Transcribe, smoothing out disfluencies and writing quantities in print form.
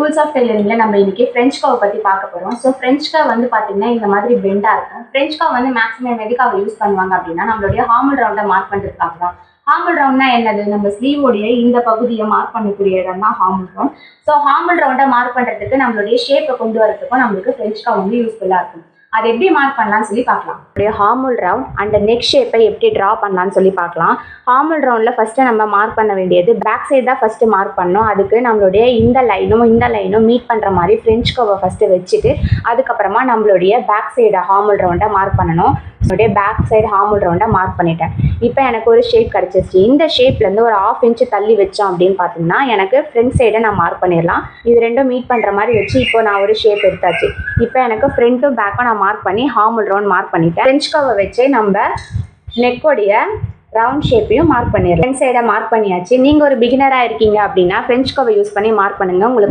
Tools of டெய்லரிங்ல நம்ம இன்னைக்கு French curve பத்தி பார்க்க போறோம். ஸோ ஃப்ரெஞ்ச் கர்வ் வந்து பாத்தீங்கன்னா இந்த மாதிரி பெண்டா இருக்கும். ஃப்ரெஞ்ச் கர்வ் வந்து மேக்ஸிமம் எதுக்காக யூஸ் பண்ணுவாங்க அப்படின்னா நம்மளுடைய ஹார்மல் ரவுண்டை மார்க் பண்றதுக்காக தான். ஹார்மல் ரவுண்ட்னா என்னது? நம்ம ஸ்லீவோடைய இந்த பகுதியை மார்க் பண்ணக்கூடிய இடம் தான் ஹார்மல் ரவுண்ட். ஸோ ஹார்மல் ரவுண்டை மார்க் பண்றதுக்கு நம்மளுடைய ஷேப்பை கொண்டு வரதுக்கும் நம்மளுக்கு ஃப்ரெஞ்ச் கர்வ் வந்து யூஸ்ஃபுல்லா இருக்கும். அதை எப்படி மார்க் பண்ணலாம்னு சொல்லி பார்க்கலாம். ஹார்மல் ரவுண்ட் அண்ட் நெக் ஷேப்பை எப்படி ட்ரா பண்ணலாம்னு சொல்லி பார்க்கலாம். ஹார்மல் ரவுண்டில் ஃபஸ்ட்டு நம்ம மார்க் பண்ண வேண்டியது பேக் சைடு தான் ஃபஸ்ட்டு மார்க் பண்ணணும். அதுக்கு நம்மளுடைய இந்த லைனும் மீட் பண்ணுற மாதிரி ஃப்ரெஞ்ச் கர்வை ஃபஸ்ட்டு வச்சுட்டு அதுக்கப்புறமா நம்மளுடைய பேக் சைடு ஹார்மல் ரவுண்டை மார்க் பண்ணணும். என்னுடைய பேக் சைடு ஹார்மல் ரவுண்டை மார்க் பண்ணிட்டேன். இப்போ எனக்கு ஒரு ஷேப் கிடச்சிருச்சு. இந்த ஷேப்லேருந்து ஒரு 1/2 இன்ச்சு தள்ளி வச்சோம் அப்படின்னு பார்த்தீங்கன்னா எனக்கு ஃப்ரண்ட் சைடை நான் மார்க் பண்ணிடலாம். இது ரெண்டும் மீட் பண்ணுற மாதிரி வச்சு இப்போ நான் ஒரு ஷேப் எடுத்தாச்சு. இப்போ எனக்கு ஃப்ரண்ட்டும் பேக்கும் நான் மார்க் பண்ணி ஹார்மல் ரவுண்ட் மார்க் பண்ணிட்டேன். ஃப்ரெஞ்ச் கர்வை வச்சு நம்ம நெக்கோடைய ரவுண்ட் ஷேப்பையும் மார்க் பண்ணிடலாம். ஃப்ரண்ட் சைடை மார்க் பண்ணியாச்சு. நீங்கள் ஒரு பிகினராக இருக்கீங்க அப்படின்னா ஃப்ரெஞ்ச் கர்வை யூஸ் பண்ணி மார்க் பண்ணுங்கள். உங்களுக்கு